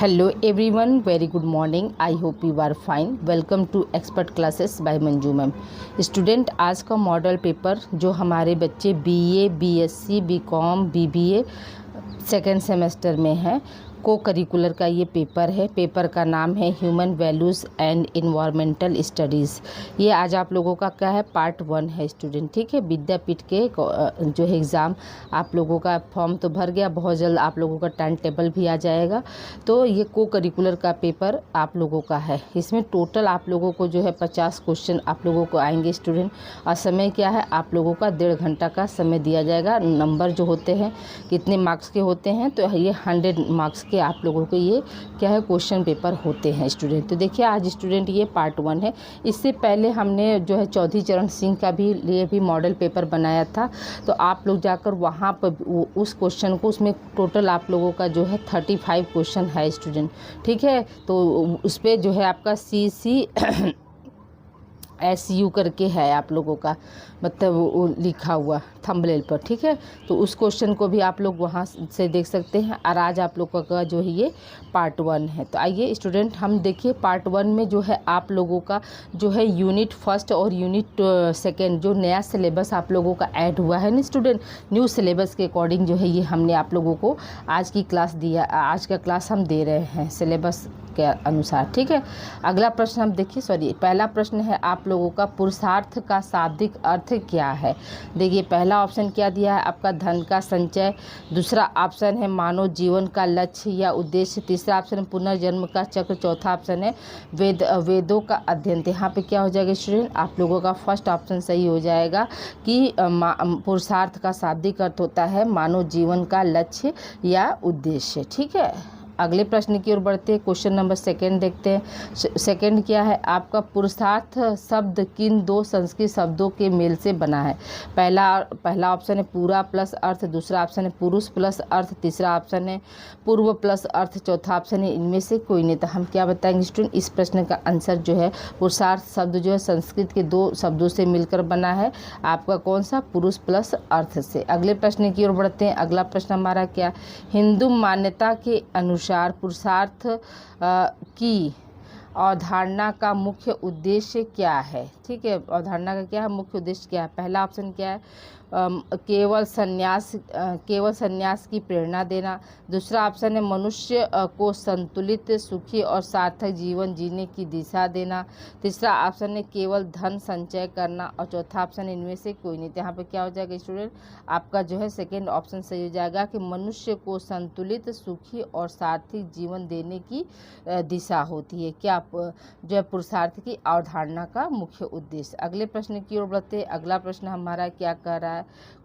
Hello everyone, very good morning. I hope you are fine. Welcome to Expert Classes by Manju ma'am. Student, आज का model paper जो हमारे बच्चे BA, BSc, BCom, BBA second semester में है, को curricular का ये पेपर है। पेपर का नाम है human values and environmental studies. ये आज आप लोगों का क्या है, पार्ट 1 है स्टूडेंट। ठीक है, विद्यापीठ के जो है एग्ज़ाम आप लोगों का फॉर्म तो भर गया, बहुत जल्द आप लोगों का टाइम टेबल भी आ जाएगा। तो ये को करिकुलर का पेपर आप लोगों का है। इसमें टोटल आप लोगों को जो है 50 क्वेश्चन आप लोगों को आएंगे स्टूडेंट। और समय क्या है, आप लोगों का 1.5 घंटा का समय दिया जाएगा। नंबर जो होते हैं कितने मार्क्स के होते हैं, तो ये 100 मार्क्स के आप लोगों को ये क्या है क्वेश्चन पेपर होते हैं स्टूडेंट। तो देखिए आज स्टूडेंट ये पार्ट 1 है। इससे पहले हमने जो है चौधरी चरण सिंह का भी लिए भी मॉडल पेपर बनाया था। तो आप लोग जाकर वहाँ पर उस क्वेश्चन को, उसमें टोटल आप लोगों का जो है 35 क्वेश्चन है स्टूडेंट। ठीक है, तो उस पर जो है आपका CCSU करके है आप लोगों का, मतलब वो लिखा हुआ थंबनेल पर। ठीक है, तो उस क्वेश्चन को भी आप लोग वहाँ से देख सकते हैं। और आज आप लोगों का जो है ये पार्ट 1 है। तो आइए स्टूडेंट हम देखिए पार्ट 1 में जो है आप लोगों का जो है यूनिट 1 और यूनिट 2 जो नया सिलेबस आप लोगों का ऐड हुआ है ना स्टूडेंट, न्यू सिलेबस के अकॉर्डिंग जो है ये हमने आप लोगों को आज की क्लास दिया, आज का क्लास हम दे रहे हैं सिलेबस के अनुसार। ठीक है, अगला प्रश्न हम देखिए, पहला प्रश्न है आप लोगों का पुरुषार्थ का शाब्दिक अर्थ क्या है। देखिए पहला ऑप्शन क्या दिया है आपका, धन का संचय। दूसरा ऑप्शन है मानव जीवन का लक्ष्य या उद्देश्य। तीसरा ऑप्शन है पुनर्जन्म का चक्र। चौथा ऑप्शन है वेदों का अध्ययन। तो यहाँ पे क्या हो जाएगा स्टूडेंट, आप लोगों का फर्स्ट ऑप्शन सही हो जाएगा कि पुरुषार्थ का शाब्दिक अर्थ होता है मानव जीवन का लक्ष्य या उद्देश्य। ठीक है, अगले प्रश्न की ओर बढ़ते हैं। क्वेश्चन नंबर 2 देखते हैं। सेकंड क्या है आपका, पुरुषार्थ शब्द किन 2 संस्कृत शब्दों के मेल से बना है। पहला ऑप्शन है पूरा प्लस अर्थ। दूसरा ऑप्शन है पुरुष प्लस अर्थ। तीसरा ऑप्शन है पूर्व प्लस अर्थ। चौथा ऑप्शन है इनमें से कोई नहीं। तो हम क्या बताएंगे स्टूडेंट, इस प्रश्न का आंसर जो है पुरुषार्थ शब्द जो है संस्कृत के 2 शब्दों से मिलकर बना है। आपका कौन सा, पुरुष प्लस अर्थ से। अगले प्रश्न की ओर बढ़ते हैं। अगला प्रश्न हमारा क्या, हिंदू मान्यता के अनुसार पुरुषार्थ की अवधारणा का मुख्य उद्देश्य क्या है। ठीक है, अवधारणा का क्या है, मुख्य उद्देश्य क्या है। पहला ऑप्शन क्या है, केवल संन्यास की प्रेरणा देना। दूसरा ऑप्शन है मनुष्य को संतुलित, सुखी और सार्थक जीवन जीने की दिशा देना। तीसरा ऑप्शन है केवल धन संचय करना। और चौथा ऑप्शन इनमें से कोई नहीं। तो यहाँ पे क्या हो जाएगा स्टूडेंट, आपका जो है सेकेंड ऑप्शन सही हो जाएगा कि मनुष्य को संतुलित, सुखी और सार्थक जीवन देने की दिशा होती है क्या, जो है पुरुषार्थ की अवधारणा का मुख्य उद्देश्य। अगले प्रश्न की ओर बढ़ते हैं। अगला प्रश्न हमारा क्या कर रहा है,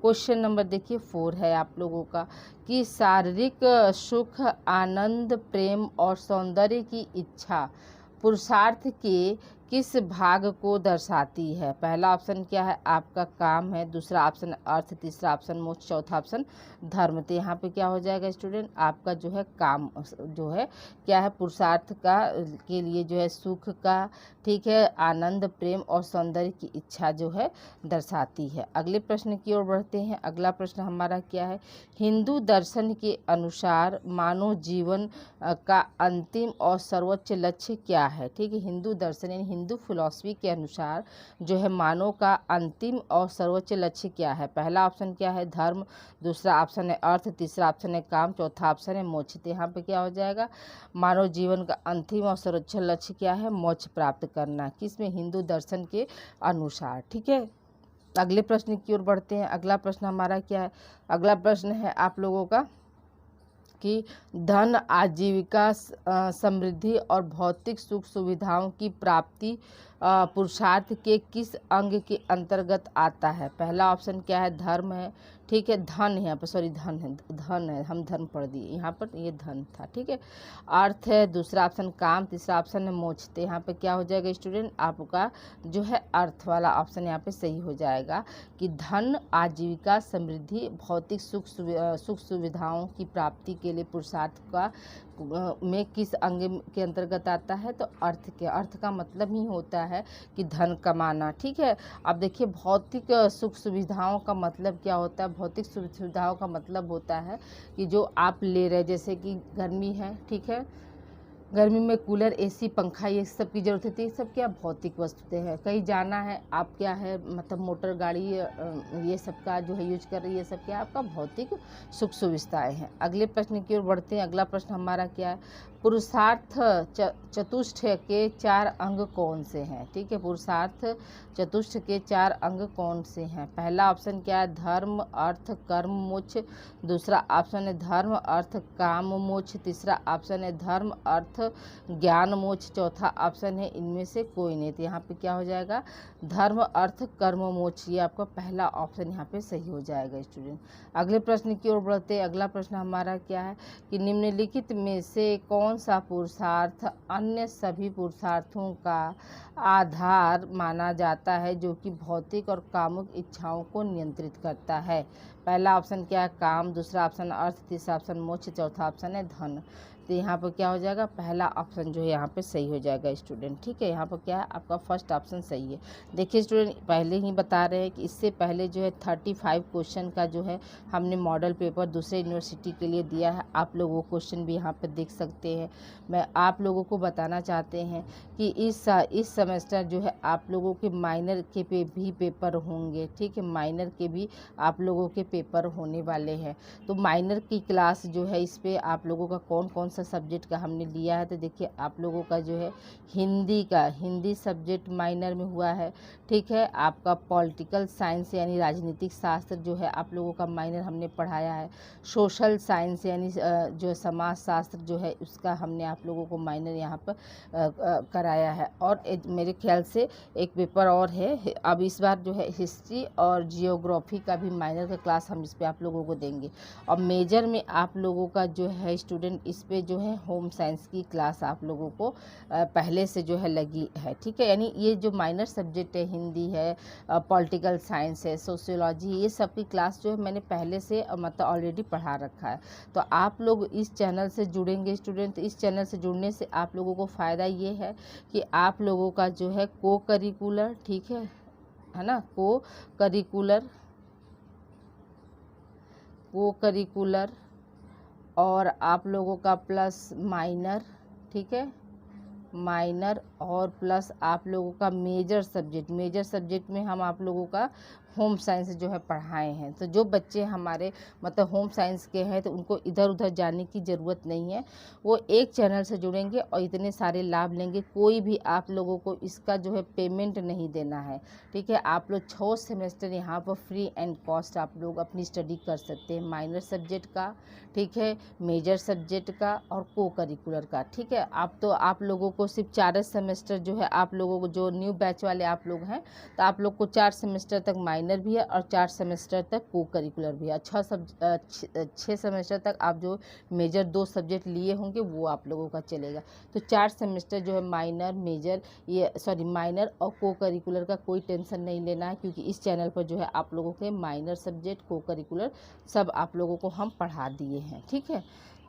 क्वेश्चन नंबर देखिए 4 है आप लोगों का कि शारीरिक सुख, आनंद, प्रेम और सौंदर्य की इच्छा पुरुषार्थ के किस भाग को दर्शाती है। पहला ऑप्शन क्या है आपका, काम है। दूसरा ऑप्शन अर्थ। तीसरा ऑप्शन मोक्ष। चौथा ऑप्शन धर्म। तो यहाँ पे क्या हो जाएगा स्टूडेंट, आपका जो है काम जो है क्या है, पुरुषार्थ का के लिए जो है सुख का, ठीक है, आनंद, प्रेम और सौंदर्य की इच्छा जो है दर्शाती है। अगले प्रश्न की ओर बढ़ते हैं। अगला प्रश्न हमारा क्या है, हिंदू दर्शन के अनुसार मानव जीवन का अंतिम और सर्वोच्च लक्ष्य क्या है। ठीक है, हिंदू दर्शन यानी हिंदू फिलॉसफी के अनुसार जो है मानव का अंतिम और सर्वोच्च लक्ष्य क्या है। पहला ऑप्शन क्या है धर्म। दूसरा ऑप्शन है अर्थ। तीसरा ऑप्शन है काम। चौथा ऑप्शन है मोक्ष। तो यहाँ पे क्या हो जाएगा, मानव जीवन का अंतिम और सर्वोच्च लक्ष्य क्या है, मोक्ष प्राप्त करना, किसमें, हिंदू दर्शन के अनुसार। ठीक है, अगले प्रश्न की ओर बढ़ते हैं। अगला प्रश्न हमारा क्या है, अगला प्रश्न है आप लोगों का कि धन, आजीविका, समृद्धि और भौतिक सुख सुविधाओं की प्राप्ति पुरुषार्थ के किस अंग के अंतर्गत आता है। पहला ऑप्शन क्या है धर्म है। ठीक है, धन है यहाँ पर, सॉरी धन है, हम धर्म पढ़ दिए, यहाँ पर ये धन था। ठीक है, अर्थ है। दूसरा ऑप्शन काम। तीसरा ऑप्शन है मोक्ष। तो यहाँ पे क्या हो जाएगा स्टूडेंट, आपका जो है अर्थ वाला ऑप्शन यहाँ पे सही हो जाएगा कि धन, आजीविका, समृद्धि, भौतिक सुख सुविधाओं की प्राप्ति के लिए पुरुषार्थ का में किस अंग के अंतर्गत आता है, तो अर्थ के। अर्थ का मतलब ही होता है कि धन कमाना। ठीक है, अब देखिए भौतिक सुख सुविधाओं का मतलब क्या होता है, भौतिक सुख सुविधाओं का मतलब होता है कि जो आप ले रहे, जैसे कि गर्मी है, ठीक है, गर्मी में कूलर, एसी, पंखा ये सब की ज़रूरत होती है। ये सब क्या भौतिक वस्तुएं हैं। कहीं जाना है, आप क्या है मतलब मोटर गाड़ी ये सब का जो है यूज कर रही है, ये सब क्या आपका भौतिक सुख सुविधाएं हैं। अगले प्रश्न की ओर बढ़ते हैं। अगला प्रश्न हमारा क्या है, पुरुषार्थ चतुष्ट के 4 अंग कौन से हैं। ठीक है, पुरुषार्थ चतुष्ट के 4 अंग कौन से हैं। पहला ऑप्शन क्या है, धर्म, अर्थ, कर्म, मोक्ष। दूसरा ऑप्शन है धर्म, अर्थ, काम, मोक्ष। तीसरा ऑप्शन है धर्म, अर्थ, ज्ञान, मोक्ष। चौथा ऑप्शन है इनमें से कोई नहीं। तो यहाँ पे क्या हो जाएगा, धर्म, अर्थ, कर्म, मोक्ष। ये आपका पहला ऑप्शन यहाँ पे सही हो जाएगा स्टूडेंट। अगले प्रश्न की ओर बढ़ते हैं। अगला प्रश्न हमारा क्या है कि निम्नलिखित में से कौन सा पुरुषार्थ अन्य सभी पुरुषार्थों का आधार माना जाता है जो कि भौतिक और कामुक इच्छाओं को नियंत्रित करता है। पहला ऑप्शन क्या है, काम। दूसरा ऑप्शन अर्थ। तीसरा ऑप्शन मोक्ष। चौथा ऑप्शन है धन। तो यहाँ पर क्या हो जाएगा, पहला ऑप्शन जो है यहाँ पे सही हो जाएगा स्टूडेंट। ठीक है, यहाँ पर क्या है आपका फर्स्ट ऑप्शन सही है। देखिए स्टूडेंट, पहले ही बता रहे हैं कि इससे पहले जो है 35 क्वेश्चन का जो है हमने मॉडल पेपर दूसरे यूनिवर्सिटी के लिए दिया है। आप लोग वो क्वेश्चन भी यहाँ पर देख सकते हैं। मैं आप लोगों को बताना चाहते हैं कि इस सेमेस्टर जो है आप लोगों के माइनर के भी पेपर होंगे। ठीक है, माइनर के भी आप लोगों के पेपर होने वाले हैं। तो माइनर की क्लास जो है इस पे आप लोगों का कौन कौन सा सब्जेक्ट का हमने लिया है। तो देखिए आप लोगों का जो है हिंदी सब्जेक्ट माइनर में हुआ है। ठीक है, आपका पॉलिटिकल साइंस यानी राजनीतिक शास्त्र जो है आप लोगों का माइनर हमने पढ़ाया है। सोशल साइंस यानी जो समाज शास्त्र जो है उसका हमने आप लोगों को माइनर यहाँ पर कराया है। और मेरे ख्याल से एक पेपर और है, अब इस बार जो है हिस्ट्री और जियोग्राफी का भी माइनर का क्लास हम इस पे आप लोगों को देंगे। और मेजर में आप लोगों का जो है स्टूडेंट इस पे जो है होम साइंस की क्लास आप लोगों को पहले से जो है लगी है। ठीक है, यानी ये जो माइनर सब्जेक्ट है, हिंदी है, पॉलिटिकल साइंस है, सोशियोलॉजी, ये सब की क्लास जो है मैंने पहले से मतलब ऑलरेडी पढ़ा रखा है। तो आप लोग इस चैनल से जुड़ेंगे स्टूडेंट। इस चैनल से जुड़ने से आप लोगों को फ़ायदा ये है कि आप लोगों का जो है को करिकुलर, ठीक है ना, को करिकुलर और आप लोगों का प्लस माइनर, ठीक है, माइनर और प्लस आप लोगों का मेजर सब्जेक्ट में हम आप लोगों का होम साइंस जो है पढ़ाए हैं। तो जो बच्चे हमारे मतलब होम साइंस के हैं तो उनको इधर उधर जाने की ज़रूरत नहीं है, वो एक चैनल से जुड़ेंगे और इतने सारे लाभ लेंगे। कोई भी आप लोगों को इसका जो है पेमेंट नहीं देना है। ठीक है, आप लोग 6 सेमेस्टर यहाँ पर फ्री एंड कॉस्ट आप लोग अपनी स्टडी कर सकते हैं, माइनर सब्जेक्ट का, ठीक है, मेजर सब्जेक्ट का और को करिकुलर का। ठीक है, आप लोगों को सिर्फ 4 सेमेस्टर जो है आप लोगों को, जो न्यू बैच वाले आप लोग हैं, तो आप लोग को 4 सेमेस्टर तक माइनर भी है और 4 सेमेस्टर तक को करिकुलर भी है। 6 सेमेस्टर तक आप जो मेजर 2 सब्जेक्ट लिए होंगे वो आप लोगों का चलेगा। तो 4 सेमेस्टर जो है माइनर और को करिकुलर का कोई टेंशन नहीं लेना है, क्योंकि इस चैनल पर जो है आप लोगों के माइनर सब्जेक्ट, को करिकुलर सब आप लोगों को हम पढ़ा दिए हैं। ठीक है,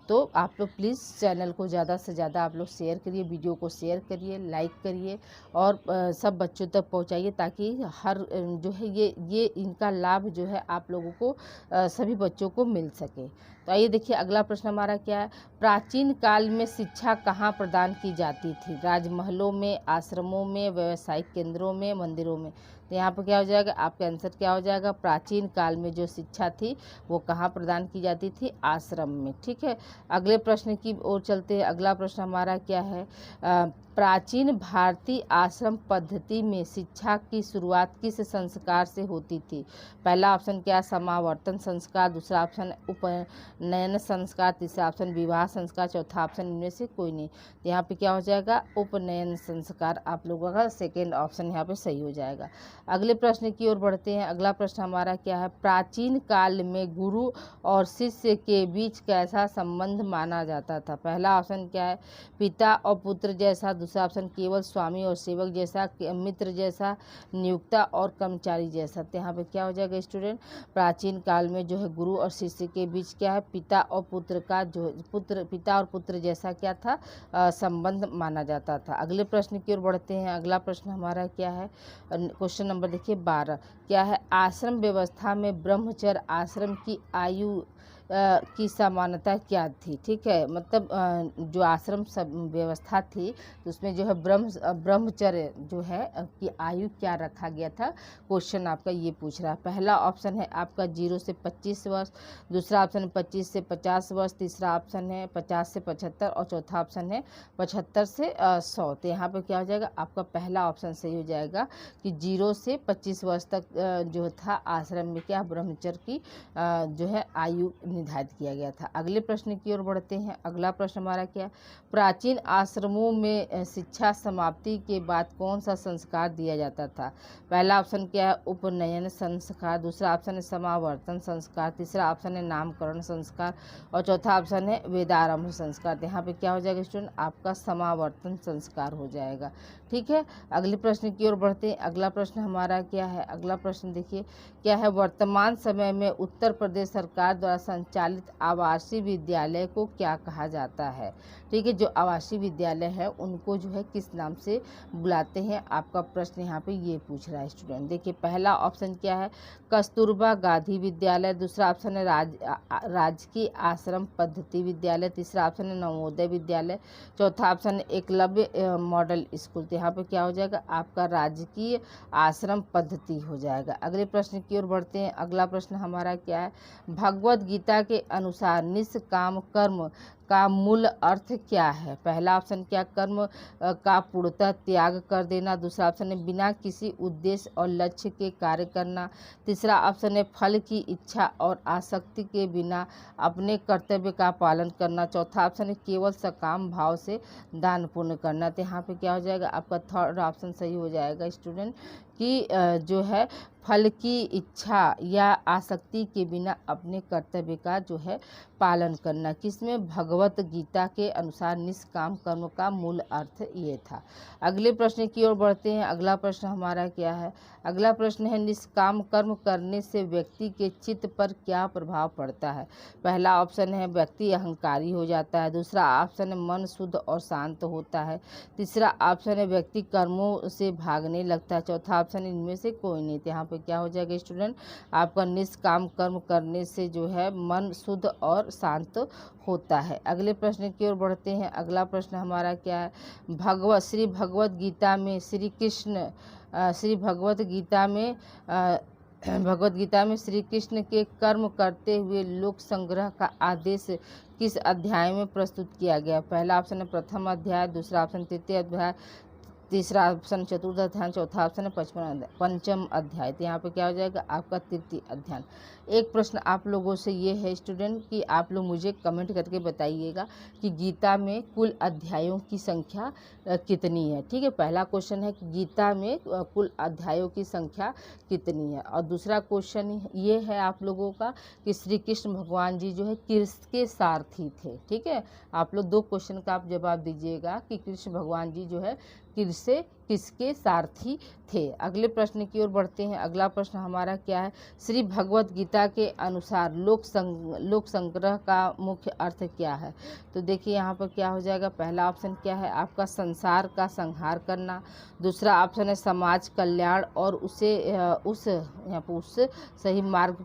तो आप लोग प्लीज़ चैनल को ज़्यादा से ज़्यादा आप लोग शेयर करिए, वीडियो को शेयर करिए, लाइक करिए और सब बच्चों तक पहुंचाइए, ताकि हर जो है ये इनका लाभ जो है आप लोगों को सभी बच्चों को मिल सके। तो आइए देखिए अगला प्रश्न हमारा क्या है, प्राचीन काल में शिक्षा कहाँ प्रदान की जाती थी। राजमहलों में, आश्रमों में, व्यावसायिक केंद्रों में, मंदिरों में। तो यहाँ पर क्या हो जाएगा, आपका आंसर क्या हो जाएगा, प्राचीन काल में जो शिक्षा थी वो कहाँ प्रदान की जाती थी, आश्रम में। ठीक है, अगले प्रश्न की ओर चलते हैं। अगला प्रश्न हमारा क्या है, प्राचीन भारतीय आश्रम पद्धति में शिक्षा की शुरुआत किस संस्कार से होती थी। पहला ऑप्शन क्या, समावर्तन संस्कार। दूसरा ऑप्शन उपनयन संस्कार। तीसरा ऑप्शन विवाह संस्कार। चौथा ऑप्शन इनमें से कोई नहीं। तो यहाँ पे क्या हो जाएगा, उपनयन संस्कार आप लोगों का सेकेंड ऑप्शन यहाँ पे सही हो जाएगा। अगले प्रश्न की ओर बढ़ते हैं। अगला प्रश्न हमारा क्या है, प्राचीन काल में गुरु और शिष्य के बीच कैसा संबंध माना जाता था। पहला ऑप्शन क्या है, पिता और पुत्र जैसा। दूसरा ऑप्शन केवल स्वामी और सेवक जैसा, मित्र जैसा, नियुक्ता और कर्मचारी जैसा। तो यहाँ पे क्या हो जाएगा स्टूडेंट, प्राचीन काल में जो है गुरु और शिष्य के बीच क्या है, पिता और पुत्र जैसा क्या था, संबंध माना जाता था। अगले प्रश्न की ओर बढ़ते हैं। अगला प्रश्न हमारा क्या है, क्वेश्चन नंबर देखिए 12 क्या है, आश्रम व्यवस्था में ब्रह्मचर्य आश्रम की आयु की समानता क्या थी, ठीक है। मतलब जो आश्रम सब व्यवस्था थी तो उसमें जो है ब्रह्मचर्य जो है कि आयु क्या रखा गया था, क्वेश्चन आपका ये पूछ रहा है। पहला ऑप्शन है आपका 0 से 25 वर्ष, दूसरा ऑप्शन है 25 से 50 वर्ष, तीसरा ऑप्शन है 50 से 75 और चौथा ऑप्शन है 75 से 100। तो यहाँ पर क्या हो जाएगा, आपका पहला ऑप्शन सही हो जाएगा कि 0 से 25 वर्ष तक जो था आश्रम में क्या ब्रह्मचर्य की जो है आयु निर्धारित किया गया था। अगले प्रश्न की ओर बढ़ते हैं। अगला प्रश्न हमारा क्या, प्राचीन आश्रमों में शिक्षा समाप्ति के बाद कौन सा संस्कार दिया जाता था। पहला ऑप्शन क्या है, उपनयन संस्कार, दूसरा ऑप्शन है समावर्तन संस्कार, तीसरा ऑप्शन है नामकरण संस्कार और चौथा ऑप्शन है वेदारंभ संस्कार। तो यहाँ पे क्या हो जाएगा स्टूडेंट, आपका समावर्तन संस्कार हो जाएगा, ठीक है। अगले प्रश्न की ओर बढ़ते हैं। अगला प्रश्न हमारा क्या है, अगला प्रश्न देखिए क्या है, वर्तमान समय में उत्तर प्रदेश सरकार द्वारा संचालित आवासीय विद्यालय को क्या कहा जाता है, ठीक है। जो आवासीय विद्यालय है उनको जो है किस नाम से बुलाते हैं, आपका प्रश्न यहाँ पे ये पूछ रहा है स्टूडेंट। देखिए पहला ऑप्शन क्या है, कस्तूरबा गांधी विद्यालय, दूसरा ऑप्शन है राजकीय आश्रम पद्धति विद्यालय, तीसरा ऑप्शन है नवोदय विद्यालय, चौथा ऑप्शन है एकलव्य मॉडल स्कूल। तो यहाँ पे क्या हो जाएगा, आपका राजकीय आश्रम पद्धति हो जाएगा। अगले प्रश्न की ओर बढ़ते हैं। अगला प्रश्न हमारा क्या है, भगवत गीता के अनुसार निष्काम कर्म का मूल अर्थ क्या है। पहला ऑप्शन क्या, कर्म का पूर्णतः त्याग कर देना, दूसरा ऑप्शन है बिना किसी उद्देश्य और लक्ष्य के कार्य करना, तीसरा ऑप्शन है फल की इच्छा और आसक्ति के बिना अपने कर्तव्य का पालन करना, चौथा ऑप्शन है केवल सकाम भाव से दान पुण्य करना। तो यहाँ पे क्या हो जाएगा, आपका थर्ड ऑप्शन सही हो जाएगा स्टूडेंट कि जो है फल की इच्छा या आसक्ति के बिना अपने कर्तव्य का जो है पालन करना। किसमें, भगवत गीता के अनुसार निष्काम कर्म का मूल अर्थ ये था। अगले प्रश्न की ओर बढ़ते हैं। अगला प्रश्न हमारा क्या है, अगला प्रश्न है निष्काम कर्म करने से व्यक्ति के चित्त पर क्या प्रभाव पड़ता है। पहला ऑप्शन है व्यक्ति अहंकारी हो जाता है, दूसरा ऑप्शन है मन शुद्ध और शांत होता है, तीसरा ऑप्शन है व्यक्ति कर्मों से भागने लगता है, चौथा ऑप्शन इनमें से कोई नहीं। यहाँ पे क्या हो जाएगा स्टूडेंट, आपका निष्काम कर्म करने से जो है मन शुद्ध और शांत होता है। अगले प्रश्न की ओर बढ़ते हैं। अगला प्रश्न हमारा क्या है, श्री भगवत गीता में श्री कृष्ण भगवत गीता में श्री कृष्ण के कर्म करते हुए लोक संग्रह का आदेश किस अध्याय में प्रस्तुत किया गया। पहला ऑप्शन है प्रथम अध्याय, दूसरा ऑप्शन तृतीय अध्याय, तीसरा ऑप्शन चतुर्थ अध्याय, चौथा ऑप्शन है पंचम अध्याय। तो यहाँ पे क्या हो जाएगा, आपका तृतीय अध्याय। एक प्रश्न आप लोगों से ये है स्टूडेंट कि आप लोग मुझे कमेंट करके बताइएगा कि गीता में कुल अध्यायों की संख्या कितनी है, ठीक है। पहला क्वेश्चन है कि गीता में कुल अध्यायों की संख्या कितनी है, और दूसरा क्वेश्चन ये है आप लोगों का कि श्री कृष्ण भगवान जी जो है किसके सारथी थे, ठीक है। आप लोग दो क्वेश्चन का आप जवाब दीजिएगा कि कृष्ण भगवान जी जो है किसके सारथी थे। अगले प्रश्न की ओर बढ़ते हैं। अगला प्रश्न हमारा क्या है, श्री भगवत गीता के अनुसार लोक संग्रह का मुख्य अर्थ क्या है। तो देखिए यहाँ पर क्या हो जाएगा, पहला ऑप्शन क्या है आपका संसार का संहार करना, दूसरा ऑप्शन है समाज कल्याण और उसे सही मार्ग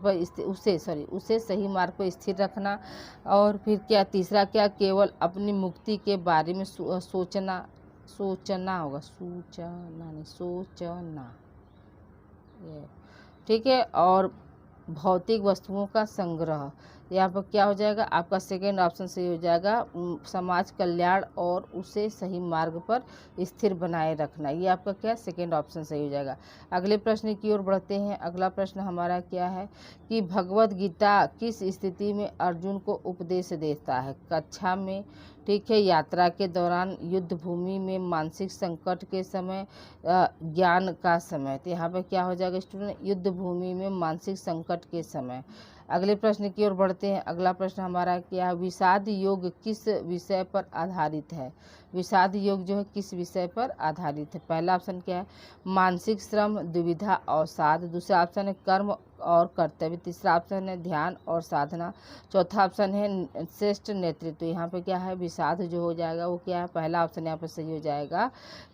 पर स्थिर रखना, और फिर क्या तीसरा क्या, केवल अपनी मुक्ति के बारे में सोचना ठीक है, और भौतिक वस्तुओं का संग्रह। यहाँ पर क्या हो जाएगा, आपका सेकेंड ऑप्शन सही हो जाएगा, समाज कल्याण और उसे सही मार्ग पर स्थिर बनाए रखना। ये आपका क्या, सेकेंड ऑप्शन सही हो जाएगा। अगले प्रश्न की ओर बढ़ते हैं। अगला प्रश्न हमारा क्या है कि भगवत गीता किस स्थिति में अर्जुन को उपदेश देता है। कक्षा में, ठीक है, यात्रा के दौरान, युद्ध भूमि में, मानसिक संकट के समय, ज्ञान का समय। तो यहाँ पर क्या हो जाएगा स्टूडेंट, युद्ध भूमि में, मानसिक संकट के समय। अगले प्रश्न की ओर बढ़ते हैं। अगला प्रश्न हमारा क्या है, विषाद योग किस विषय पर आधारित है। विषाद योग जो है किस विषय पर आधारित है। पहला ऑप्शन क्या है, मानसिक श्रम, दुविधा, अवसाद, दूसरा ऑप्शन है कर्म और कर्तव्य। तीसरा ऑप्शन है ध्यान और साधना। चौथा ऑप्शन है श्रेष्ठ नेतृत्व। यहाँ पे क्या है विषाद जो हो जाएगा वो क्या है, पहला ऑप्शन यहाँ पे सही हो जाएगा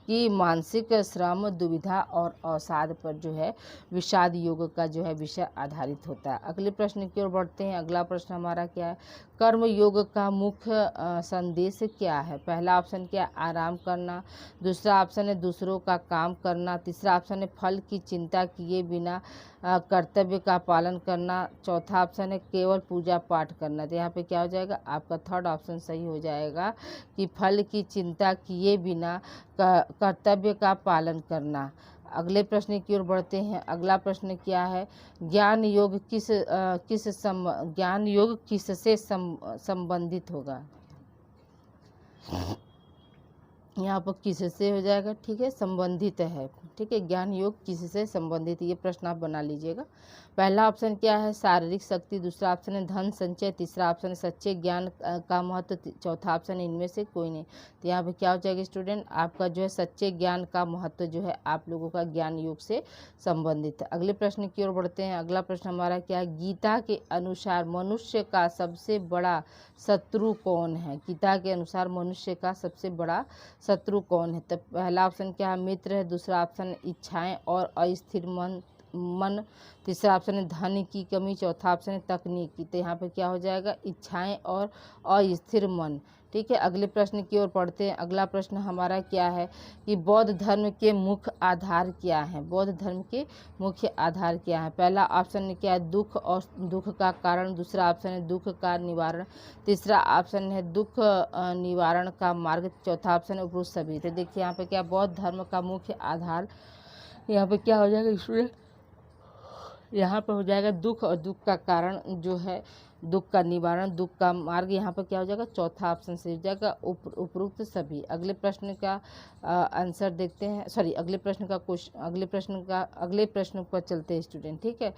कि मानसिक श्रम, दुविधा और अवसाद पर जो है विषाद योग का जो है विषय आधारित होता है। अगले प्रश्न की ओर बढ़ते हैं। अगला प्रश्न हमारा क्या है, कर्म योग का मुख्य संदेश क्या है। पहला ऑप्शन क्या है आराम करना। दूसरा ऑप्शन है दूसरों का काम करना। तीसरा ऑप्शन है फल की चिंता किए बिना कर्तव्य का पालन करना। चौथा ऑप्शन है केवल पूजा पाठ करना। तो यहाँ पे क्या हो जाएगा आपका थर्ड ऑप्शन सही हो जाएगा कि फल की चिंता किए बिना कर्तव्य का पालन करना। अगले प्रश्न की ओर बढ़ते हैं। अगला प्रश्न क्या है, ज्ञान योग ज्ञान योग किससे संबंधित होगा। यहाँ पर किससे हो जाएगा, ठीक है संबंधित है, ठीक है ज्ञान योग किससे संबंधित, ये प्रश्न आप बना लीजिएगा। पहला ऑप्शन क्या है शारीरिक शक्ति। दूसरा ऑप्शन है धन संचय। तीसरा ऑप्शन है सच्चे ज्ञान का महत्व। चौथा ऑप्शन है इनमें से कोई नहीं। तो यहाँ पे क्या हो जाएगा स्टूडेंट आपका जो है सच्चे ज्ञान का महत्व जो है आप लोगों का ज्ञान योग से संबंधित है। अगले प्रश्न की ओर बढ़ते हैं। अगला प्रश्न हमारा क्या है, गीता के अनुसार मनुष्य का सबसे बड़ा शत्रु कौन है। गीता के अनुसार मनुष्य का सबसे बड़ा शत्रु कौन है। तो पहला ऑप्शन क्या है मित्र है। दूसरा ऑप्शन है इच्छाएं और अस्थिर मन। तीसरा ऑप्शन है धन की कमी। चौथा ऑप्शन है तकनीकी। तो यहाँ पे क्या हो जाएगा इच्छाएं और अस्थिर मन, ठीक है। अगले प्रश्न की ओर पढ़ते हैं। अगला प्रश्न हमारा क्या है कि बौद्ध धर्म के मुख्य आधार क्या है। बौद्ध धर्म के मुख्य आधार क्या है। पहला ऑप्शन क्या है दुख और दुख का कारण। दूसरा ऑप्शन है दुख का निवारण। तीसरा ऑप्शन है दुख निवारण का मार्ग। चौथा ऑप्शन है उपरोक्त सभी। तो देखिए यहाँ पे क्या बौद्ध धर्म का मुख्य आधार यहाँ पे क्या हो जाएगा स्टूडेंट, यहाँ पर हो जाएगा दुख और दुख का कारण जो है दुख का निवारण, दुख का मार्ग। यहाँ पर क्या हो जाएगा चौथा ऑप्शन से हो जाएगा उपरोक्त सभी। अगले प्रश्न का आंसर देखते हैं, सॉरी अगले प्रश्न पर चलते हैं स्टूडेंट, ठीक है।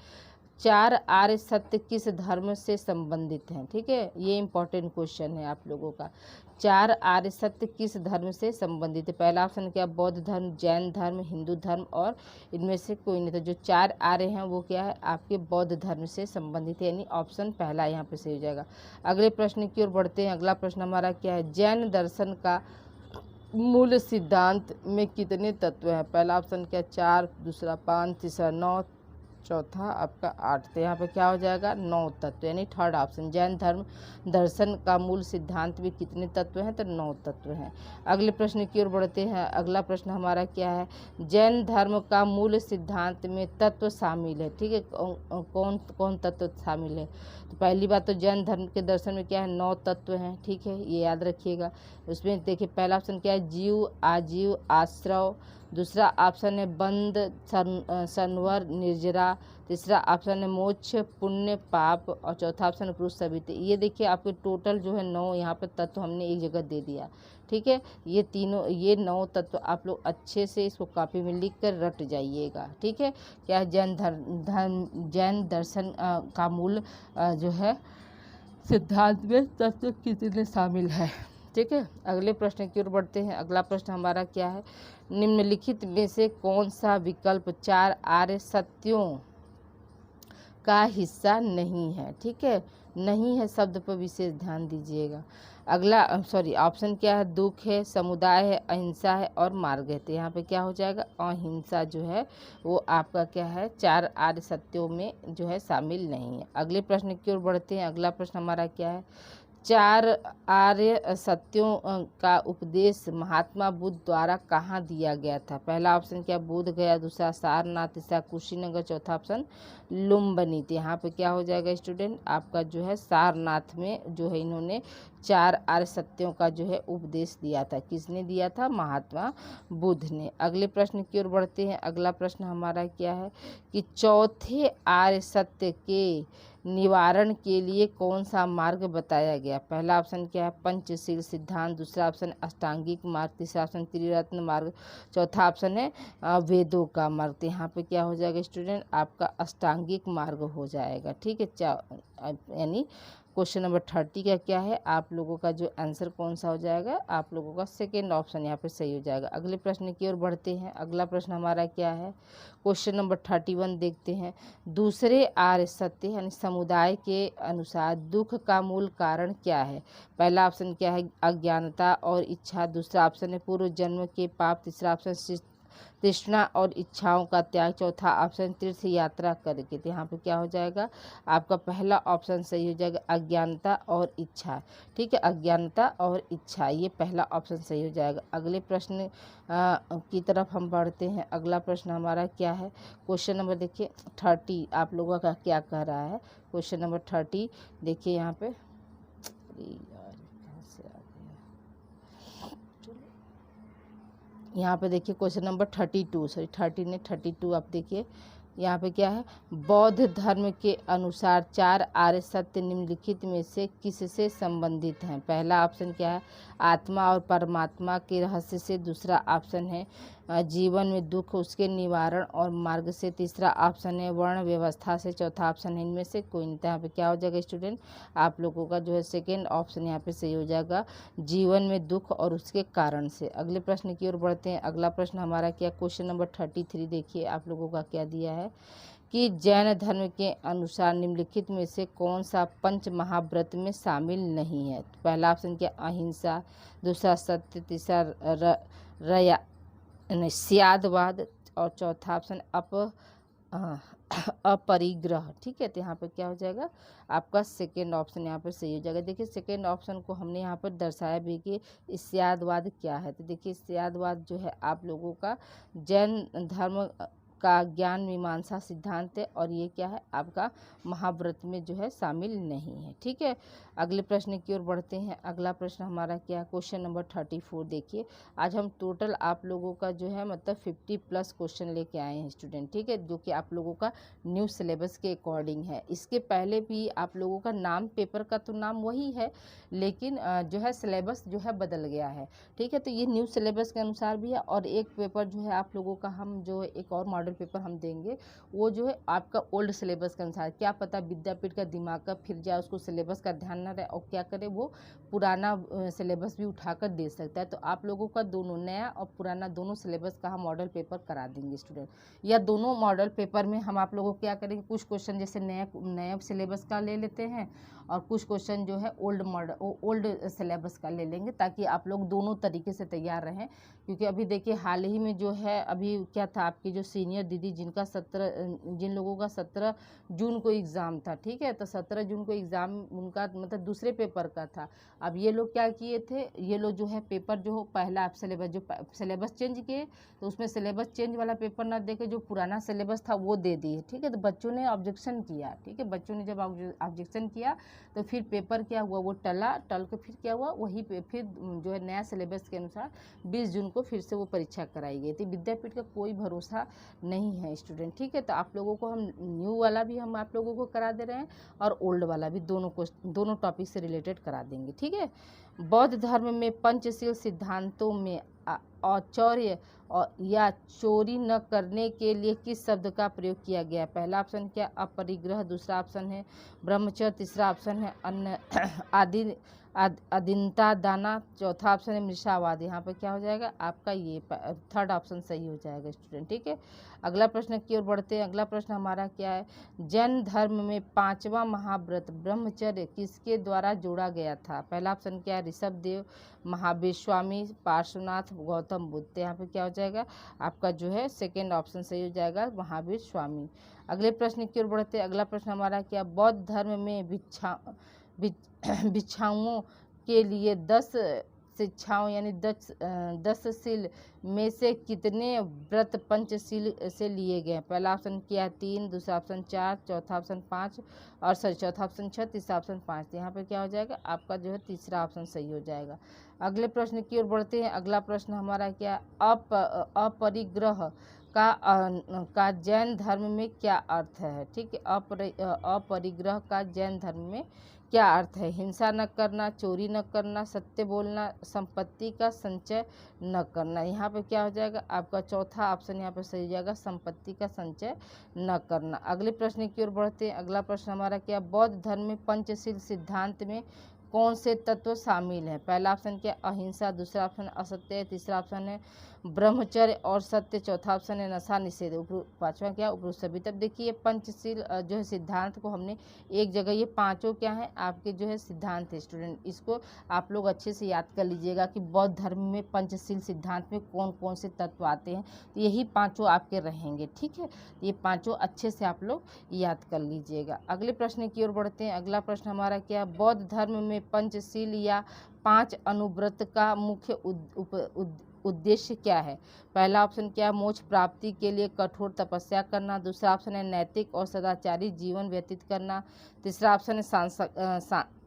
चार आर्य सत्य किस धर्म से संबंधित हैं, ठीक है ये इंपॉर्टेंट क्वेश्चन है आप लोगों का। चार आर्य सत्य किस धर्म से संबंधित है। पहला ऑप्शन क्या बौद्ध धर्म, जैन धर्म, हिंदू धर्म और इनमें से कोई नहीं। तो जो चार आर्य हैं वो क्या है आपके बौद्ध धर्म से संबंधित है, यानी ऑप्शन पहला यहाँ पे सही हो जाएगा। अगले प्रश्न की ओर बढ़ते हैं। अगला प्रश्न हमारा क्या है, जैन दर्शन का मूल सिद्धांत में कितने तत्व हैं। पहला ऑप्शन क्या 4, दूसरा 5, तीसरा 9, चौथा आपका 8। तो यहाँ पे क्या हो जाएगा 9 तत्व, यानी थर्ड ऑप्शन। जैन धर्म दर्शन का मूल सिद्धांत में कितने तत्व हैं, तो 9 तत्व हैं। अगले प्रश्न की ओर बढ़ते हैं। अगला प्रश्न हमारा क्या है, जैन धर्म का मूल सिद्धांत में तत्व शामिल है, ठीक है कौन कौन तत्व शामिल है। तो पहली बात तो जैन धर्म के दर्शन में क्या है 9 तत्व हैं, ठीक है ये याद रखिएगा। उसमें देखिए पहला ऑप्शन क्या है जीव, आजीव, आश्रव। दूसरा ऑप्शन है बंद, संवर, निर्जरा। तीसरा ऑप्शन है मोक्ष, पुण्य, पाप और चौथा ऑप्शन है पुरुष सभी। ये देखिए आपके टोटल जो है 9 यहाँ पर तत्व हमने एक जगह दे दिया, ठीक है। ये 9 तत्व आप लोग अच्छे से इसको कॉपी में लिख कर रट जाइएगा, ठीक है। क्या जैन दर्शन का मूल जो है सिद्धांत में तत्व कितने शामिल है, ठीक है। अगले प्रश्न की ओर बढ़ते हैं। अगला प्रश्न हमारा क्या है, निम्नलिखित में से कौन सा विकल्प 4 आर्य सत्यों का हिस्सा नहीं है, ठीक है। नहीं है शब्द पर विशेष ध्यान दीजिएगा। अगला ऑप्शन क्या है दुख है, समुदाय है, अहिंसा है और मार्ग है। तो यहाँ पे क्या हो जाएगा अहिंसा जो है वो आपका क्या है 4 आर्य सत्यों में जो है शामिल नहीं है। अगले प्रश्न की ओर बढ़ते हैं। अगला प्रश्न हमारा क्या है, 4 आर्य सत्यों का उपदेश महात्मा बुद्ध द्वारा कहाँ दिया गया था। पहला ऑप्शन क्या बोध गया, दूसरा सारनाथ, तीसरा कुशीनगर, चौथा ऑप्शन लुम्बिनी। तो यहाँ पे क्या हो जाएगा स्टूडेंट आपका जो है सारनाथ में जो है इन्होंने 4 आर्य सत्यों का जो है उपदेश दिया था। किसने दिया था, महात्मा बुद्ध ने। अगले प्रश्न की ओर बढ़ते हैं। अगला प्रश्न हमारा क्या है कि चौथे आर्य सत्य के निवारण के लिए कौन सा मार्ग बताया गया। पहला ऑप्शन क्या है पंचशील सिद्धांत। दूसरा ऑप्शन अष्टांगिक मार्ग। तीसरा ऑप्शन त्रिरत्न मार्ग। चौथा ऑप्शन है वेदों का मार्ग। तो यहाँ पे क्या हो जाएगा स्टूडेंट आपका अष्टांगिक मार्ग हो जाएगा, ठीक है। यानी क्वेश्चन नंबर 30 का क्या है, आप लोगों का जो आंसर कौन सा हो जाएगा, आप लोगों का सेकेंड ऑप्शन यहाँ पे सही हो जाएगा। अगले प्रश्न की ओर बढ़ते हैं। अगला प्रश्न हमारा क्या है, क्वेश्चन नंबर 31 देखते हैं। दूसरे आर्य सत्य यानी समुदाय के अनुसार दुख का मूल कारण क्या है। पहला ऑप्शन क्या है, अज्ञानता और इच्छा। दूसरा ऑप्शन है पूर्व जन्म के पाप। तीसरा ऑप्शन तृष्णा और इच्छाओं का त्याग। चौथा ऑप्शन तीर्थ यात्रा करके। तो यहाँ पे क्या हो जाएगा, आपका पहला ऑप्शन सही हो जाएगा, अज्ञानता और इच्छा। ठीक है, अज्ञानता और इच्छा, ये पहला ऑप्शन सही हो जाएगा। अगले प्रश्न की तरफ हम बढ़ते हैं। अगला प्रश्न हमारा क्या है, क्वेश्चन नंबर देखिए 30 आप लोगों का क्या कह रहा है। क्वेश्चन नंबर 30 देखिए यहाँ पे, यहाँ पे देखिए क्वेश्चन नंबर 32, सॉरी 30 ने 32, आप देखिए यहाँ पे क्या है, बौद्ध धर्म के अनुसार 4 आर्य सत्य निम्नलिखित में से किससे संबंधित हैं। पहला ऑप्शन क्या है, आत्मा और परमात्मा के रहस्य से। दूसरा ऑप्शन है जीवन में दुख उसके निवारण और मार्ग से। तीसरा ऑप्शन है वर्ण व्यवस्था से। चौथा ऑप्शन है इनमें से कोई नहीं। यहाँ पे क्या हो जाएगा स्टूडेंट, आप लोगों का जो है सेकेंड ऑप्शन यहाँ पे सही हो जाएगा, जीवन में दुख और उसके कारण से। अगले प्रश्न की ओर बढ़ते हैं। अगला प्रश्न हमारा क्या, क्वेश्चन नंबर 33 देखिए आप लोगों का क्या दिया है कि जैन धर्म के अनुसार निम्नलिखित में से कौन सा पंच महाव्रत में शामिल नहीं है। पहला ऑप्शन क्या, अहिंसा। दूसरा सत्य। तीसरा स्यादवाद और चौथा ऑप्शन अपरिग्रह। ठीक है, तो यहाँ पर क्या हो जाएगा, आपका सेकेंड ऑप्शन यहाँ पर सही हो जाएगा। देखिए सेकेंड ऑप्शन को हमने यहाँ पर दर्शाया भी कि स्यादवाद क्या है। तो देखिए स्यादवाद जो है आप लोगों का जैन धर्म का ज्ञान मीमांसा सिद्धांत है, और ये क्या है आपका महाव्रत में जो है शामिल नहीं है। ठीक है, अगले प्रश्न की ओर बढ़ते हैं। अगला प्रश्न हमारा क्या है, क्वेश्चन नंबर 34 देखिए। आज हम टोटल आप लोगों का जो है मतलब 50+ क्वेश्चन लेके आए हैं स्टूडेंट। ठीक है, जो कि आप लोगों का न्यू सिलेबस के अकॉर्डिंग है। इसके पहले भी आप लोगों का नाम, पेपर का तो नाम वही है, लेकिन जो है सिलेबस जो है बदल गया है। ठीक है, तो ये न्यू सिलेबस के अनुसार भी है, और एक पेपर जो है आप लोगों का हम जो एक और मॉडल पेपर हम देंगे वो जो है आपका ओल्ड सिलेबस के अनुसार। क्या पता विद्यापीठ का दिमाग का फिर जाए, उसको सिलेबस का ध्यान न रहे और क्या करे, वो पुराना सिलेबस भी उठाकर दे सकता है। तो आप लोगों का दोनों नया और पुराना दोनों सिलेबस का हम मॉडल पेपर करा देंगे स्टूडेंट, या दोनों मॉडल पेपर में हम आप लोगों को क्या करेंगे, कुछ क्वेश्चन जैसे नया सिलेबस का ले लेते हैं और कुछ क्वेश्चन जो है ओल्ड सिलेबस का ले लेंगे, ताकि आप लोग दोनों तरीके से तैयार रहें। क्योंकि अभी देखिए हाल ही में जो है, अभी क्या था, आपकी जो सीनियर दीदी जिन लोगों का 17 जून को एग्ज़ाम था। ठीक है, तो 17 जून को एग्ज़ाम उनका मतलब दूसरे पेपर का था। अब ये लोग क्या किए थे, ये लोग जो है पेपर जो पहला आप सिलेबस चेंज किए, तो उसमें सिलेबस चेंज वाला पेपर ना दे के जो पुराना सिलेबस था वो दे दिए। ठीक है, तो बच्चों ने ऑब्जेक्शन किया। ठीक है, बच्चों ने जब ऑब्जेक्शन किया तो फिर पेपर क्या हुआ, वो टल के फिर क्या हुआ, वही फिर जो है नया सिलेबस के अनुसार 20 जून को फिर से वो परीक्षा कराई गई थी। विद्यापीठ का कोई भरोसा नहीं है स्टूडेंट। ठीक है, तो आप लोगों को हम न्यू वाला भी हम आप लोगों को करा दे रहे हैं, और ओल्ड वाला भी, दोनों टॉपिक से रिलेटेड करा देंगे। ठीक है, बौद्ध धर्म में पंचशील सिद्धांतों में औचौर्य या चोरी न करने के लिए किस शब्द का प्रयोग किया गया है। पहला ऑप्शन क्या, अपरिग्रह। दूसरा ऑप्शन है ब्रह्मचर्य। तीसरा ऑप्शन है अदिनता दाना। चौथा ऑप्शन है मृषावाद। यहाँ पर क्या हो जाएगा आपका, ये थर्ड ऑप्शन सही हो जाएगा स्टूडेंट। ठीक है, अगला प्रश्न की ओर बढ़ते हैं। अगला प्रश्न हमारा क्या है, जैन धर्म में 5वां महाव्रत ब्रह्मचर्य किसके द्वारा जोड़ा गया था। पहला ऑप्शन क्या है, ऋषभदेव, महावीर स्वामी, पार्श्वनाथ, गौतम बुद्ध। यहाँ पे क्या हो जाएगा आपका जो है सेकेंड ऑप्शन सही हो जाएगा, महावीर स्वामी। अगले प्रश्न की ओर बढ़ते हैं। अगला प्रश्न हमारा क्या, बौद्ध धर्म में भिक्षाओं के लिए 10 शिक्षाओं यानी 10 शील में से कितने व्रत पंचशील से लिए गए। पहला ऑप्शन क्या है 3, दूसरा ऑप्शन 4, चौथा ऑप्शन 5 और चौथा ऑप्शन 6, तीसरा ऑप्शन 5। यहाँ पे क्या हो जाएगा आपका जो है तीसरा ऑप्शन सही हो जाएगा। अगले प्रश्न की ओर बढ़ते हैं। अगला प्रश्न हमारा क्या, अपरिग्रह का जैन धर्म में क्या अर्थ है। ठीक है, अपरिग्रह का जैन धर्म में क्या अर्थ है? हिंसा न करना, चोरी न करना, सत्य बोलना, संपत्ति का संचय न करना। यहाँ पे क्या हो जाएगा? आपका चौथा ऑप्शन यहाँ पे सही हो जाएगा, संपत्ति का संचय न करना। अगले प्रश्न की ओर बढ़ते हैं। अगला प्रश्न हमारा क्या? बौद्ध धर्म में पंचशील सिद्धांत में कौन से तत्व शामिल हैं? पहला ऑप्शन क्या? अहिंसा, दूसरा ऑप्शन असत्य, तीसरा ऑप्शन है ब्रह्मचर्य और सत्य, चौथा ऑप्शन है नशा निषेध, पांचवा क्या? उपरोक्त सभी। तब देखिए पंचशील जो है सिद्धांत को हमने एक जगह, ये पांचों क्या है आपके जो है सिद्धांत है स्टूडेंट, इसको आप लोग अच्छे से याद कर लीजिएगा कि बौद्ध धर्म में पंचशील सिद्धांत में कौन कौन से तत्व आते हैं। तो यही पांचों आपके रहेंगे, ठीक है। ये पांचों अच्छे से आप लोग याद कर लीजिएगा। अगले प्रश्न की ओर बढ़ते हैं। अगला प्रश्न हमारा क्या? बौद्ध धर्म में पंचशील या 5 अनुव्रत का मुख्य उद्देश्य क्या है? पहला ऑप्शन क्या? मोक्ष प्राप्ति के लिए कठोर तपस्या करना, दूसरा ऑप्शन है नैतिक और सदाचारी जीवन व्यतीत करना, तीसरा ऑप्शन है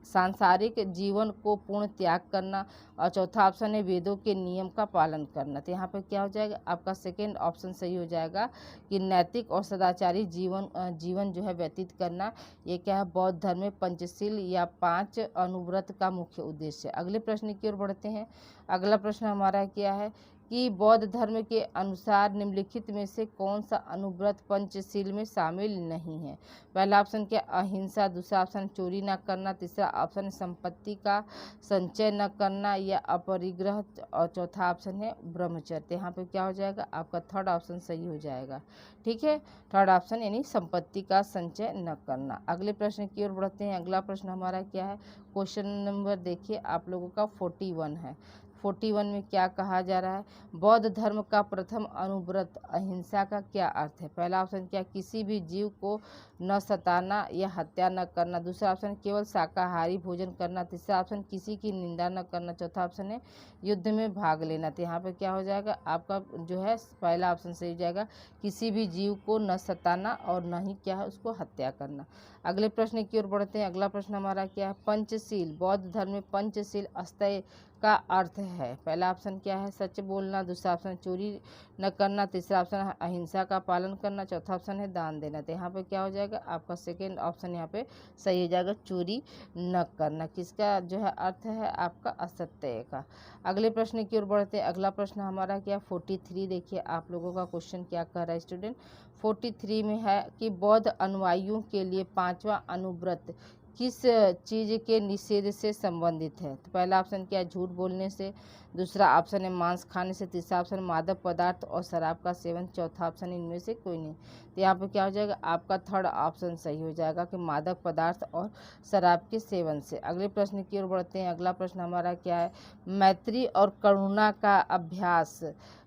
सांसारिक जीवन को पूर्ण त्याग करना, और चौथा ऑप्शन है वेदों के नियम का पालन करना। तो यहाँ पर क्या हो जाएगा? आपका सेकेंड ऑप्शन सही हो जाएगा कि नैतिक और सदाचारी जीवन जो है व्यतीत करना। ये क्या है? बौद्ध धर्म में पंचशील या 5 अनुव्रत का मुख्य उद्देश्य। अगले प्रश्न की ओर बढ़ते हैं। अगला प्रश्न हमारा क्या है कि बौद्ध धर्म के अनुसार निम्नलिखित में से कौन सा अनुव्रत पंचशील में शामिल नहीं है? पहला ऑप्शन क्या? अहिंसा, दूसरा ऑप्शन चोरी न करना, तीसरा ऑप्शन संपत्ति का संचय न करना या अपरिग्रह, और चौथा ऑप्शन है ब्रह्मचर्य। यहाँ पे क्या हो जाएगा? आपका थर्ड ऑप्शन सही हो जाएगा, ठीक है। थर्ड ऑप्शन यानी संपत्ति का संचय न करना। अगले प्रश्न की ओर बढ़ते हैं। अगला प्रश्न हमारा क्या है? क्वेश्चन नंबर देखिए आप लोगों का 41 है। 41 में क्या कहा जा रहा है? बौद्ध धर्म का प्रथम अनुव्रत अहिंसा का क्या अर्थ है? पहला ऑप्शन क्या? किसी भी जीव को न सताना या हत्या न करना, दूसरा ऑप्शन केवल शाकाहारी भोजन करना, तीसरा ऑप्शन किसी की निंदा न करना, चौथा ऑप्शन है युद्ध में भाग लेना। तो यहाँ पे क्या हो जाएगा? आपका जो है पहला ऑप्शन सही हो जाएगा, किसी भी जीव को न सताना और न ही क्या है उसको हत्या करना। अगले प्रश्न की ओर बढ़ते हैं। अगला प्रश्न हमारा क्या है? पंचशील, बौद्ध धर्म में पंचशील अस्तय का अर्थ है? पहला ऑप्शन क्या है? सच बोलना, दूसरा ऑप्शन चोरी न करना, तीसरा ऑप्शन है अहिंसा का पालन करना, चौथा ऑप्शन है दान देना। तो यहाँ पे क्या हो जाएगा? आपका सेकेंड ऑप्शन यहाँ पे सही हो जाएगा, चोरी न करना। किसका जो है अर्थ है? आपका असत्य का। अगले प्रश्न की ओर बढ़ते हैं। अगला प्रश्न हमारा क्या? 43। देखिए आप लोगों का क्वेश्चन क्या कर रहा है स्टूडेंट। 43 में है कि बौद्ध अनुयायियों के लिए 5वां अनुव्रत किस चीज़ के निषेध से संबंधित है? तो पहला ऑप्शन क्या है? झूठ बोलने से, दूसरा ऑप्शन है मांस खाने से, तीसरा ऑप्शन मादक पदार्थ और शराब का सेवन, चौथा ऑप्शन इनमें से कोई नहीं। तो यहाँ पे क्या हो जाएगा? आपका थर्ड ऑप्शन सही हो जाएगा कि मादक पदार्थ और शराब के सेवन से। अगले प्रश्न की ओर बढ़ते हैं। अगला प्रश्न हमारा क्या है? मैत्री और करुणा का अभ्यास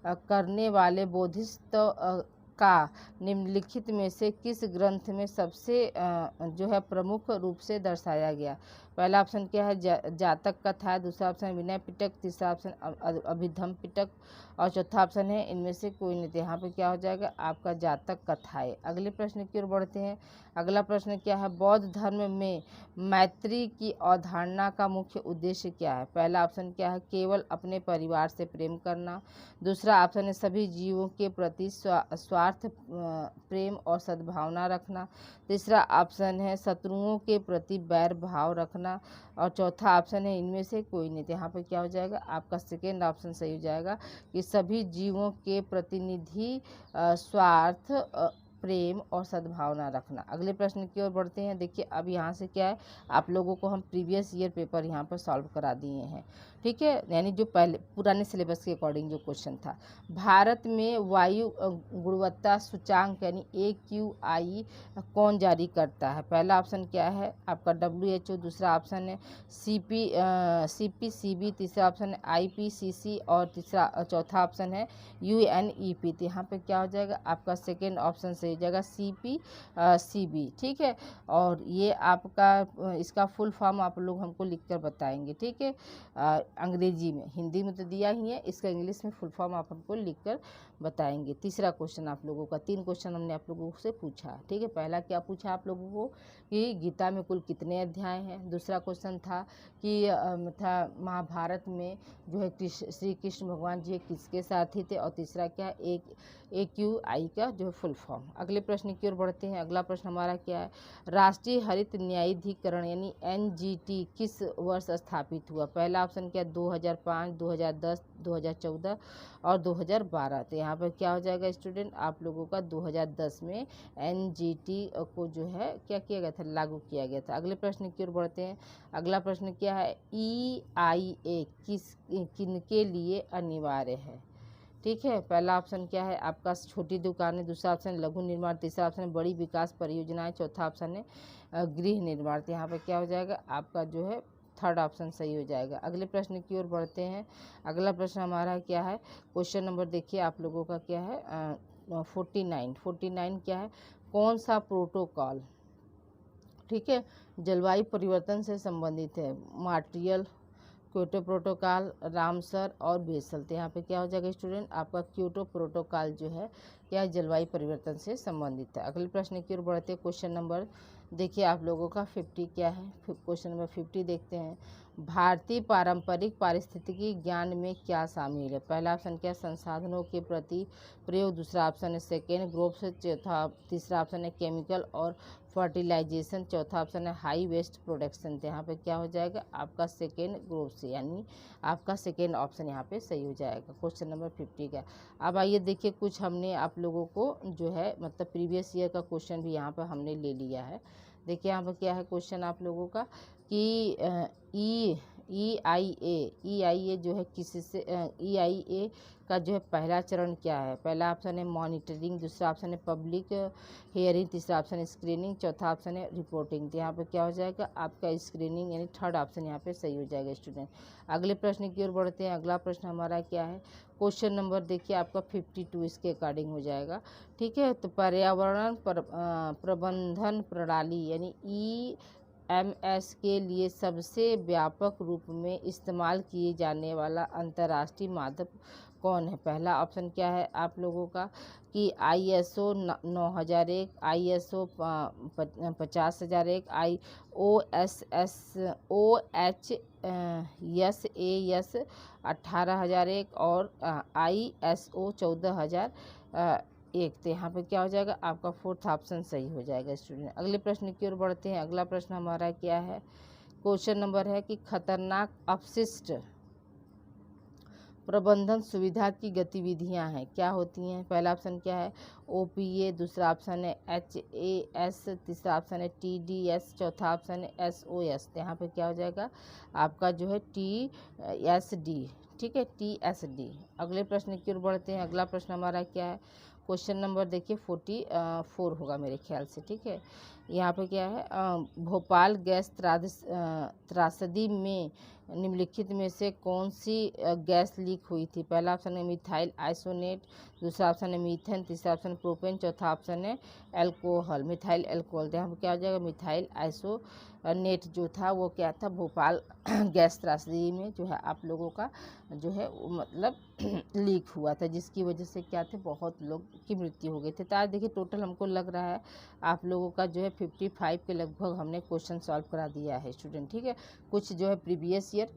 करने वाले बोधिसत्व का निम्नलिखित में से किस ग्रंथ में सबसे जो है प्रमुख रूप से दर्शाया गया? पहला ऑप्शन क्या है? जातक कथा है, दूसरा ऑप्शन विनय पिटक, तीसरा ऑप्शन अभिधम पिटक, और चौथा ऑप्शन है इनमें से कोई नहीं। यहाँ पे क्या हो जाएगा? आपका जातक कथा है। अगले प्रश्न की ओर बढ़ते हैं। अगला प्रश्न क्या है? बौद्ध धर्म में मैत्री की अवधारणा का मुख्य उद्देश्य क्या है? पहला ऑप्शन क्या है? केवल अपने परिवार से प्रेम करना, दूसरा ऑप्शन है सभी जीवों के प्रति स्वार्थ प्रेम और सद्भावना रखना, तीसरा ऑप्शन है शत्रुओं के प्रति बैर भाव रखना, और चौथा ऑप्शन है इनमें से कोई नहीं। तो यहाँ पर क्या हो जाएगा? आपका सेकेंड ऑप्शन सही हो जाएगा कि सभी जीवों के प्रतिनिधि स्वार्थ प्रेम और सद्भावना रखना। अगले प्रश्न की ओर बढ़ते हैं। देखिए अब यहाँ से क्या है, आप लोगों को हम प्रीवियस ईयर पेपर यहाँ पर सॉल्व करा दिए हैं, ठीक है, यानी जो पहले पुराने सिलेबस के अकॉर्डिंग जो क्वेश्चन था। भारत में वायु गुणवत्ता सूचांक यानी AQI कौन जारी करता है? पहला ऑप्शन क्या है? आपका WHO, दूसरा ऑप्शन है CPCB, तीसरा ऑप्शन है IPCC, और चौथा ऑप्शन है UNEP। तो यहाँ पे क्या हो जाएगा? आपका सेकेंड ऑप्शन से हो जाएगा CPCB, ठीक है। और ये आपका इसका फुल फॉर्म आप लोग हमको लिख कर बताएंगे, ठीक है। अंग्रेजी में, हिंदी में तो दिया ही है, इसका इंग्लिश में फुल फॉर्म आप हमको लिखकर बताएंगे। तीसरा क्वेश्चन आप लोगों का, 3 क्वेश्चन हमने आप लोगों से पूछा, ठीक है। पहला क्या पूछा आप लोगों को कि गीता में कुल कितने अध्याय हैं। दूसरा क्वेश्चन था कि महाभारत में जो है श्री कृष्ण भगवान जी किसके साथी थे। और तीसरा क्या, AQI का जो है फुल फॉर्म। अगले प्रश्न की ओर बढ़ते हैं। अगला प्रश्न हमारा क्या है, राष्ट्रीय हरित न्यायाधिकरण यानी NGT किस वर्ष स्थापित हुआ। पहला ऑप्शन क्या, 2005, 2010, 2014 और 2012। तो यहाँ पर क्या हो जाएगा स्टूडेंट, आप लोगों का 2010 में NGT को जो है क्या किया गया था, लागू किया गया था। अगले प्रश्न की ओर बढ़ते हैं। अगला प्रश्न क्या है, EIA किनके लिए अनिवार्य है, ठीक है। पहला ऑप्शन क्या है आपका, छोटी दुकानें। दूसरा ऑप्शन लघु निर्माण। तीसरा ऑप्शन बड़ी विकास परियोजनाएं। चौथा ऑप्शन है गृह निर्माण। तो यहाँ पर क्या हो जाएगा आपका जो है थर्ड ऑप्शन सही हो जाएगा। अगले प्रश्न की ओर बढ़ते हैं। अगला प्रश्न हमारा क्या है, क्वेश्चन नंबर देखिए आप लोगों का क्या है 49 क्या है, कौन सा प्रोटोकॉल, ठीक है, जलवायु परिवर्तन से संबंधित है। मॉन्ट्रियल, क्योटो प्रोटोकॉल, रामसर और बेसल। तो यहाँ पे क्या हो जाएगा स्टूडेंट, आपका क्योटो प्रोटोकॉल जो है क्या जलवायु परिवर्तन से संबंधित है। अगले प्रश्न की ओर बढ़ते हैं। क्वेश्चन नंबर देखिए आप लोगों का 50 क्या है, क्वेश्चन नंबर 50 देखते हैं। भारतीय पारंपरिक पारिस्थितिकी ज्ञान में क्या शामिल है। पहला ऑप्शन क्या, संसाधनों के प्रति प्रयोग। दूसरा ऑप्शन है सेकेंड ग्रोथ। तीसरा ऑप्शन है केमिकल और फर्टिलाइजेशन। चौथा ऑप्शन है हाई वेस्ट प्रोडक्शन। तो यहाँ पे क्या हो जाएगा आपका सेकेंड ग्रुप से, यानी आपका सेकेंड ऑप्शन यहाँ पे सही हो जाएगा क्वेश्चन नंबर 50 का। अब आइए देखिए कुछ हमने आप लोगों को जो है मतलब प्रीवियस ईयर का क्वेश्चन भी यहाँ पर हमने ले लिया है। देखिए यहाँ पर क्या है क्वेश्चन आप लोगों का कि EIA जो है किससे, EIA का जो है पहला चरण क्या है। पहला ऑप्शन है मॉनिटरिंग। दूसरा ऑप्शन है पब्लिक हियरिंग। तीसरा ऑप्शन है स्क्रीनिंग। चौथा ऑप्शन है रिपोर्टिंग। तो यहाँ पर क्या हो जाएगा आपका स्क्रीनिंग, यानी थर्ड ऑप्शन यहाँ पे सही हो जाएगा स्टूडेंट। अगले प्रश्न की ओर बढ़ते हैं। अगला प्रश्न हमारा क्या है, क्वेश्चन नंबर देखिए आपका 52 इसके अकॉर्डिंग हो जाएगा, ठीक है। तो पर्यावरण प्रबंधन प्रणाली यानी EMS के लिए सबसे व्यापक रूप में इस्तेमाल किए जाने वाला अंतर्राष्ट्रीय मानक कौन है। पहला ऑप्शन क्या है आप लोगों का कि ISO 9001, ISO 50001, OHSAS 18001 और ISO 14001। तो यहाँ पे क्या हो जाएगा आपका फोर्थ ऑप्शन सही हो जाएगा स्टूडेंट। अगले प्रश्न की ओर बढ़ते हैं। अगला प्रश्न हमारा क्या है, क्वेश्चन नंबर है कि खतरनाक अपशिष्ट प्रबंधन सुविधा की गतिविधियां हैं क्या होती हैं। पहला ऑप्शन क्या है OPA। दूसरा ऑप्शन है HAS। तीसरा ऑप्शन है TDS। चौथा ऑप्शन है SOS। तो यहाँ पे क्या हो जाएगा आपका जो है TSD, ठीक है, TSD। अगले प्रश्न की ओर बढ़ते हैं। अगला प्रश्न हमारा क्या है, क्वेश्चन नंबर देखिए 44 होगा मेरे ख्याल से, ठीक है। यहाँ पे क्या है भोपाल गैस त्रासदी में निम्नलिखित में से कौन सी गैस लीक हुई थी। पहला ऑप्शन है मिथाइल आइसोनेट। दूसरा ऑप्शन है मीथेन। तीसरा ऑप्शन प्रोपेन। चौथा ऑप्शन है अल्कोहल, मिथाइल अल्कोहल। तो यहाँ पर क्या हो जाएगा मिथाइल आइसोनेट जो था वो क्या था भोपाल गैस त्रासदी में जो है आप लोगों का जो है मतलब लीक हुआ था, जिसकी वजह से क्या थे बहुत लोग की मृत्यु हो गई थी। तो आज देखिए टोटल हमको लग रहा है आप लोगों का जो है 55 के लगभग हमने क्वेश्चन सॉल्व करा दिया है स्टूडेंट, ठीक है। कुछ जो है प्रीवियस ईयर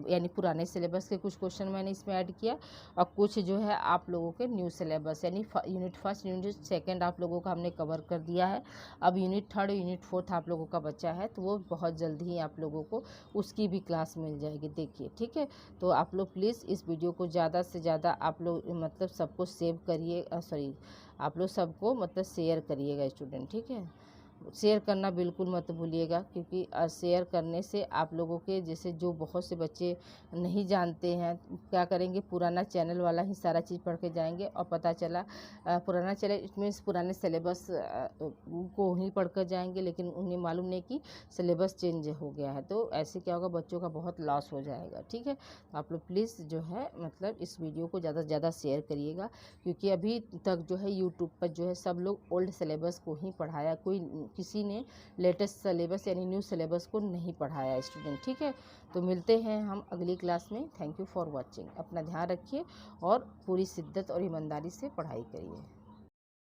यानी पुराने सिलेबस के कुछ क्वेश्चन मैंने इसमें ऐड किया और कुछ जो है आप लोगों के न्यू सिलेबस यानी यूनिट फर्स्ट यूनिट सेकंड आप लोगों का हमने कवर कर दिया है। अब यूनिट थर्ड यूनिट फोर्थ आप लोगों का बच्चा है तो वो बहुत जल्दी ही आप लोगों को उसकी भी क्लास मिल जाएगी, देखिए, ठीक है। तो आप लोग प्लीज़ इस वीडियो को ज़्यादा से ज़्यादा आप लोग मतलब सबको सेव करिए, आप लोग सबको मतलब शेयर करिएगा स्टूडेंट, ठीक है। शेयर करना बिल्कुल मत भूलिएगा, क्योंकि शेयर करने से आप लोगों के जैसे जो बहुत से बच्चे नहीं जानते हैं क्या करेंगे, पुराना चैनल वाला ही सारा चीज़ पढ़ के जाएंगे और पता चला पुराना चैनल इट मीन्स पुराने सिलेबस को ही पढ़ कर जाएंगे, लेकिन उन्हें मालूम नहीं कि सिलेबस चेंज हो गया है। तो ऐसे क्या होगा बच्चों का बहुत लॉस हो जाएगा, ठीक है। तो आप लोग प्लीज़ जो है मतलब इस वीडियो को ज़्यादा से ज़्यादा शेयर करिएगा, क्योंकि अभी तक जो है यूट्यूब पर जो है सब लोग ओल्ड सिलेबस को ही पढ़ाया, कोई किसी ने लेटेस्ट सिलेबस यानी न्यू सिलेबस को नहीं पढ़ाया है स्टूडेंट। ठीक है, तो मिलते हैं हम अगली क्लास में। Thank you for watching. अपना ध्यान रखिए और पूरी शिद्दत और ईमानदारी से पढ़ाई करिए।